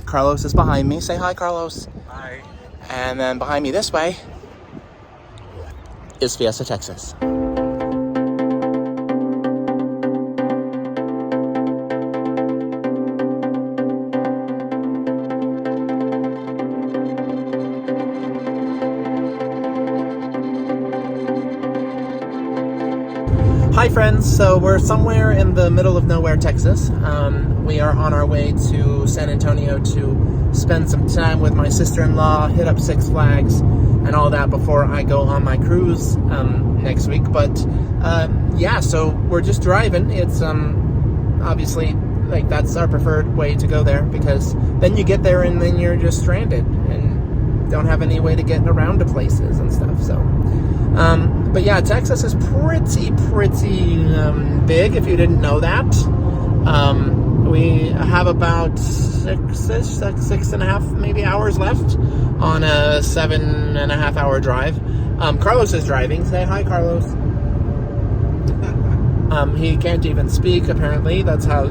Carlos is behind me. Say hi, Carlos. Hi. And then behind me this way is Fiesta, Texas. Hi friends, so we're somewhere in the middle of nowhere, Texas. We are on our way to San Antonio to spend some time with my sister-in-law, hit up Six Flags and all that before I go on my cruise next week. But yeah, so we're just driving. It's obviously like that's our preferred way to go there, because then you get there and then you're just stranded and don't have any way to get around to places and stuff. So but yeah, Texas is pretty big, if you didn't know that. We have about six and a half maybe hours left on a 7.5 hour drive. Carlos is driving. Say hi, Carlos. He can't even speak, apparently. That's how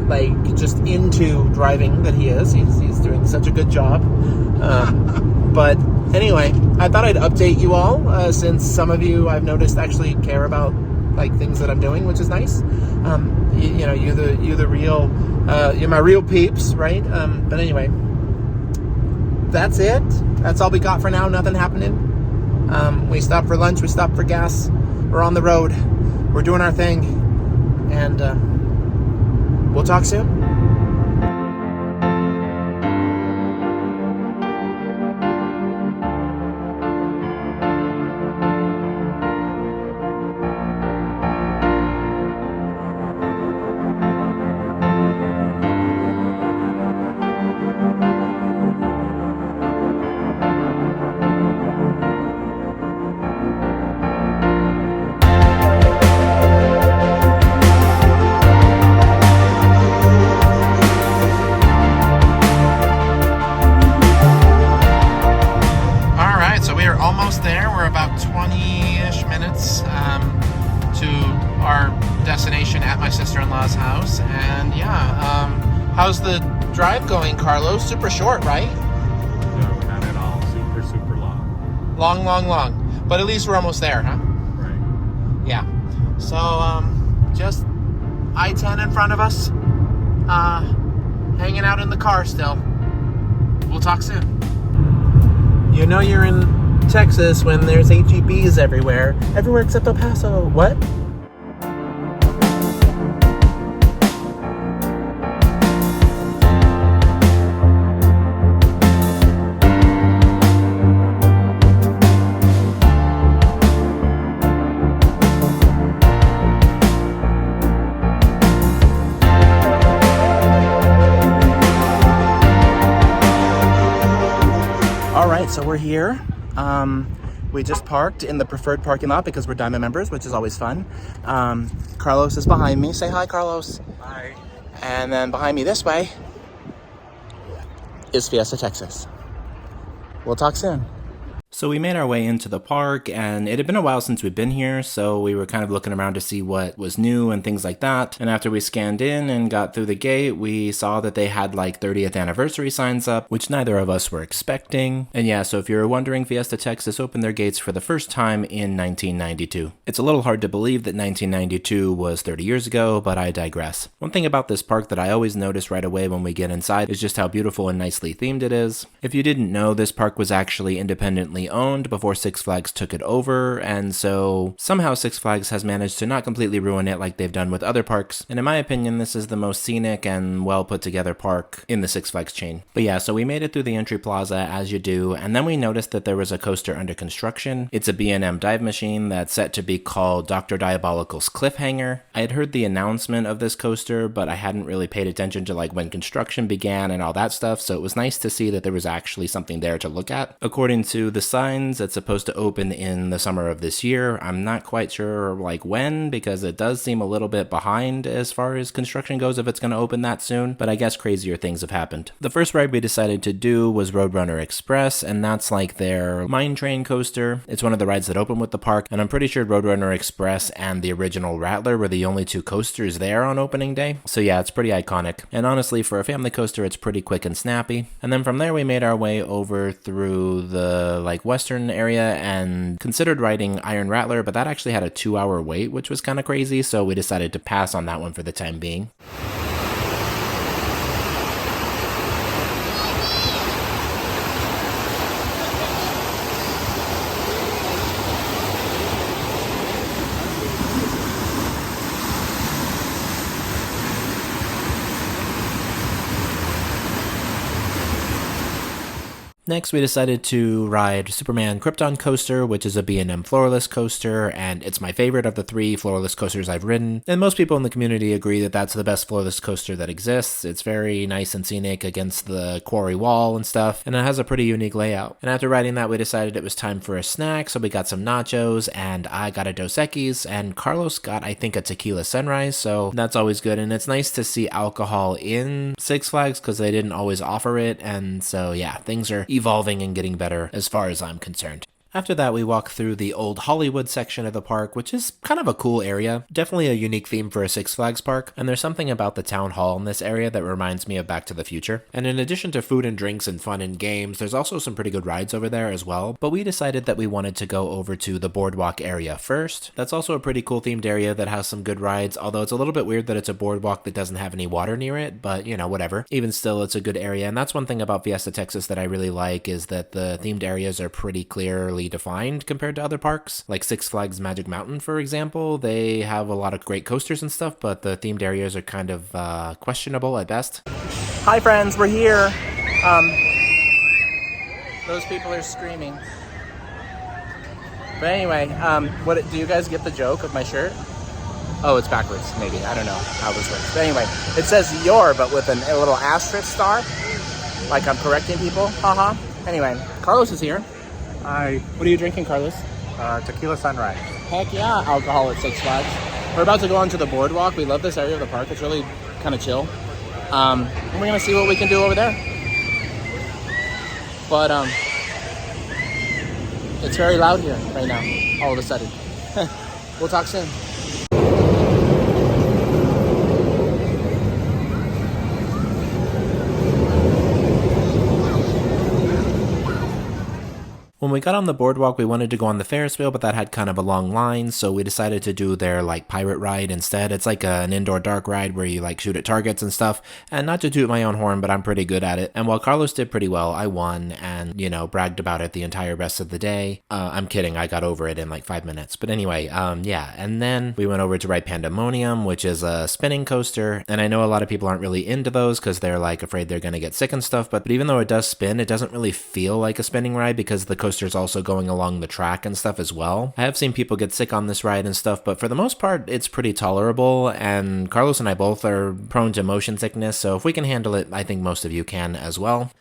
like just into driving that he is. He's doing such a good job. But anyway, I thought I'd update you all, since some of you I've noticed actually care about like things that I'm doing, which is nice. You know, you're the real, you're my real peeps, right? But anyway, that's it. That's all we got for now. Nothing happening. We stopped for lunch. We stopped for gas. We're on the road. We're doing our thing, and we'll talk soon. Almost there. We're about 20-ish minutes to our destination at my sister-in-law's house. And yeah, how's the drive going, Carlos? Super short, right? No, not at all. Super long. Long. But at least we're almost there, huh? Right. Yeah. So just I-10 in front of us. Hanging out in the car still. We'll talk soon. You know you're in Texas when there's HEBs everywhere except El Paso. What? All right, so we're here. We just parked in the preferred parking lot because we're Diamond members, which is always fun. Carlos is behind me. Say hi, Carlos. Hi. And then behind me this way is Fiesta, Texas. We'll talk soon. So we made our way into the park, and it had been a while since we'd been here, so we were kind of looking around to see what was new and things like that. And after we scanned in and got through the gate, we saw that they had like 30th anniversary signs up, which neither of us were expecting. And yeah, so if you're wondering, Fiesta, Texas opened their gates for the first time in 1992. It's a little hard to believe that 1992 was 30 years ago, but I digress. One thing about this park that I always notice right away when we get inside is just how beautiful and nicely themed it is. If you didn't know, this park was actually independently owned before Six Flags took it over, and so somehow Six Flags has managed to not completely ruin it like they've done with other parks, and in my opinion this is the most scenic and well put together park in the Six Flags chain. But yeah, so we made it through the entry plaza as you do, and then we noticed that there was a coaster under construction. It's a B&M dive machine that's set to be called Dr. Diabolical's Cliffhanger. I had heard the announcement of this coaster, but I hadn't really paid attention to like when construction began and all that stuff, so it was nice to see that there was actually something there to look at. According to the signs. It's supposed to open in the summer of this year. I'm not quite sure like when, because it does seem a little bit behind as far as construction goes if it's going to open that soon, but I guess crazier things have happened. The first ride we decided to do was Roadrunner Express, and that's like their mine train coaster. It's one of the rides that open with the park, and I'm pretty sure Roadrunner Express and the original Rattler were the only two coasters there on opening day. So yeah, it's pretty iconic. And honestly, for a family coaster, it's pretty quick and snappy. And then from there, we made our way over through the like western area and considered riding Iron Rattler, but that actually had a 2-hour wait, which was kind of crazy. So we decided to pass on that one for the time being. Next, we decided to ride Superman Krypton Coaster, which is a B&M floorless coaster, and it's my favorite of the 3 floorless coasters I've ridden. And most people in the community agree that that's the best floorless coaster that exists. It's very nice and scenic against the quarry wall and stuff, and it has a pretty unique layout. And after riding that, we decided it was time for a snack, so we got some nachos, and I got a Dos Equis, and Carlos got, I think, a Tequila Sunrise, so that's always good. And it's nice to see alcohol in Six Flags because they didn't always offer it, and so yeah, things are evolving and getting better as far as I'm concerned. After that, we walk through the old Hollywood section of the park, which is kind of a cool area. Definitely a unique theme for a Six Flags park, and there's something about the town hall in this area that reminds me of Back to the Future. And in addition to food and drinks and fun and games, there's also some pretty good rides over there as well, but we decided that we wanted to go over to the boardwalk area first. That's also a pretty cool themed area that has some good rides, although it's a little bit weird that it's a boardwalk that doesn't have any water near it, but you know, whatever. Even still, it's a good area, and that's one thing about Fiesta Texas that I really like, is that the themed areas are pretty clearly defined compared to other parks. Like Six Flags Magic Mountain, for example, they have a lot of great coasters and stuff, but the themed areas are kind of questionable at best. Hi friends, we're here. Those people are screaming. But anyway, what do you guys get the joke of my shirt? Oh, it's backwards, maybe. I don't know how this works. But anyway, it says your, but with a little asterisk star. Like I'm correcting people. Haha. Anyway, Carlos is here. Hi. What are you drinking, Carlos? Tequila Sunrise. Heck yeah, alcohol at Six Flags. We're about to go onto the boardwalk. We love this area of the park. It's really kind of chill. And we're going to see what we can do over there. But it's very loud here right now, all of a sudden. We'll talk soon. When we got on the boardwalk, we wanted to go on the Ferris wheel, but that had kind of a long line, so we decided to do their like pirate ride instead. It's like an indoor dark ride where you like shoot at targets and stuff. And not to toot my own horn, but I'm pretty good at it. And while Carlos did pretty well, I won and, you know, bragged about it the entire rest of the day. I'm kidding, I got over it in like 5 minutes. But anyway, yeah. And then we went over to ride Pandemonium, which is a spinning coaster. And I know a lot of people aren't really into those because they're like afraid they're going to get sick and stuff. But even though it does spin, it doesn't really feel like a spinning ride because the coaster's also going along the track and stuff as well. I have seen people get sick on this ride and stuff, but for the most part, it's pretty tolerable, and Carlos and I both are prone to motion sickness, so if we can handle it, I think most of you can as well.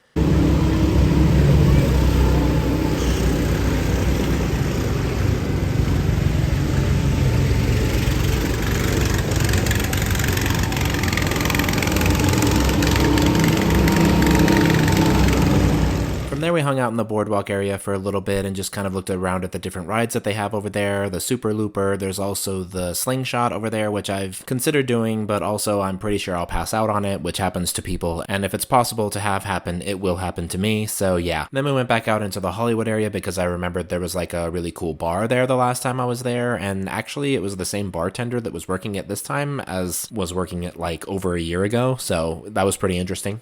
From there, we hung out in the boardwalk area for a little bit and just kind of looked around at the different rides that they have over there. The Super Looper, there's also the Slingshot over there, which I've considered doing, but also I'm pretty sure I'll pass out on it, which happens to people. And if it's possible to have happen, it will happen to me. So yeah. Then we went back out into the Hollywood area because I remembered there was like a really cool bar there the last time I was there. And actually, it was the same bartender that was working it this time as was working it like over a year ago. So that was pretty interesting.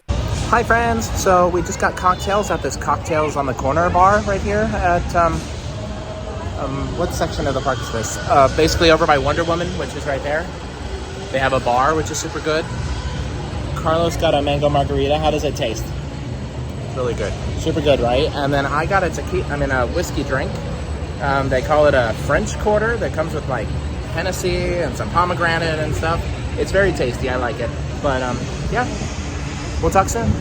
Hi friends, so we just got cocktails at this Cocktails on the Corner bar right here at, what section of the park is this? Basically over by Wonder Woman, which is right there. They have a bar, which is super good. Carlos got a mango margarita. How does it taste? Really good. Super good, right? And then I got a whiskey drink. They call it a French Quarter that comes with like Hennessy and some pomegranate and stuff. It's very tasty, I like it. But yeah. We'll talk soon.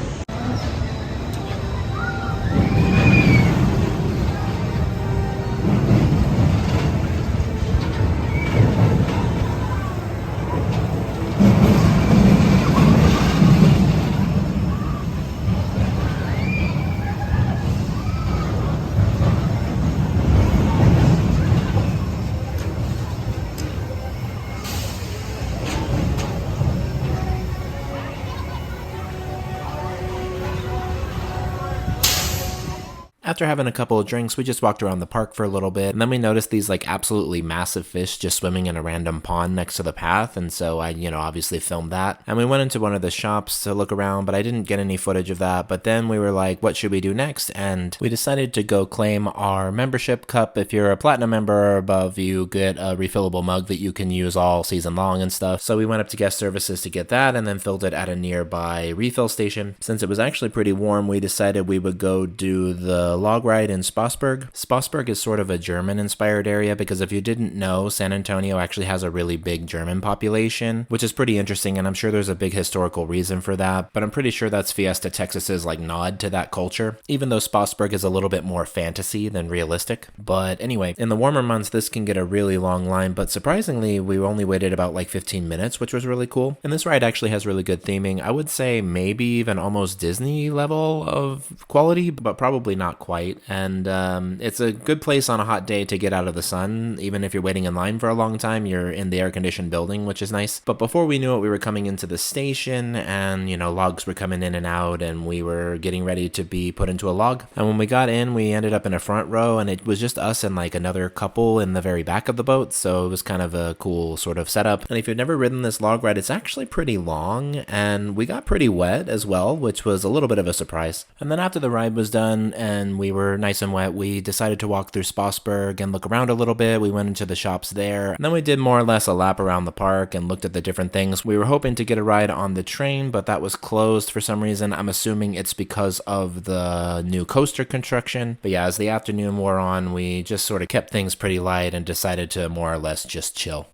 After having a couple of drinks, we just walked around the park for a little bit, and then we noticed these like absolutely massive fish just swimming in a random pond next to the path, and so I, obviously filmed that. And we went into one of the shops to look around, but I didn't get any footage of that. But then we were like, what should we do next? And we decided to go claim our membership cup. If you're a platinum member or above, you get a refillable mug that you can use all season long and stuff. So we went up to guest services to get that and then filled it at a nearby refill station. Since it was actually pretty warm, we decided we would go do the log ride in Spassberg. Spassberg is sort of a German-inspired area because if you didn't know, San Antonio actually has a really big German population, which is pretty interesting, and I'm sure there's a big historical reason for that, but I'm pretty sure that's Fiesta Texas's like nod to that culture, even though Spassberg is a little bit more fantasy than realistic. But anyway, in the warmer months, this can get a really long line, but surprisingly, we only waited about like 15 minutes, which was really cool. And this ride actually has really good theming. I would say maybe even almost Disney level of quality, but probably not quite. And it's a good place on a hot day to get out of the sun. Even if you're waiting in line for a long time, you're in the air-conditioned building, which is nice. But before we knew it, we were coming into the station, and logs were coming in and out, and we were getting ready to be put into a log. And when we got in, we ended up in a front row, and it was just us and like another couple in the very back of the boat, so it was kind of a cool sort of setup. And if you've never ridden this log ride, it's actually pretty long, and we got pretty wet as well, which was a little bit of a surprise. And then after the ride was done and we were nice and wet, we decided to walk through Spassberg and look around a little bit. We went into the shops there, and then we did more or less a lap around the park and looked at the different things. We were hoping to get a ride on the train, but that was closed for some reason. I'm assuming it's because of the new coaster construction. But yeah, as the afternoon wore on, we just sort of kept things pretty light and decided to more or less just chill.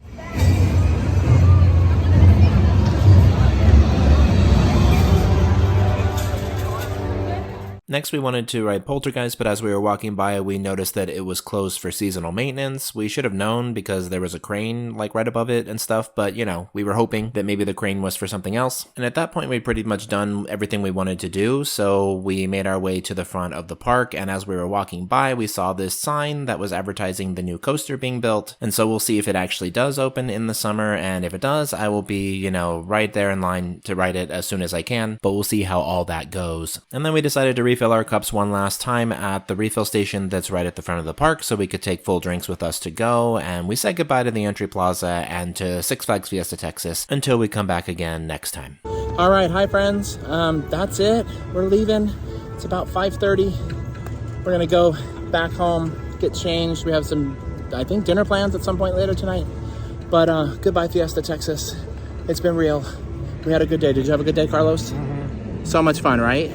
Next, we wanted to ride Poltergeist, but as we were walking by, we noticed that it was closed for seasonal maintenance. We should have known because there was a crane like right above it and stuff, but we were hoping that maybe the crane was for something else. And at that point, we'd pretty much done everything we wanted to do, so we made our way to the front of the park, and as we were walking by, we saw this sign that was advertising the new coaster being built, and so we'll see if it actually does open in the summer, and if it does, I will be, right there in line to ride it as soon as I can, but we'll see how all that goes. And then we decided to refill our cups one last time at the refill station that's right at the front of the park so we could take full drinks with us to go, and we said goodbye to the entry plaza and to Six Flags Fiesta Texas until we come back again next time. All right, hi friends. That's it. We're leaving. It's about 5:30. We're gonna go back home, get changed. We have some, I think, dinner plans at some point later tonight. But goodbye, Fiesta Texas. It's been real. We had a good day. Did you have a good day, Carlos? Mm-hmm. So much fun, right?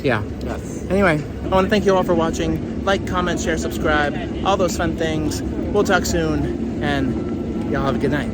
Yeah. Yes. Anyway, I want to thank you all for watching. Like, comment, share, subscribe, all those fun things. We'll talk soon, and y'all have a good night.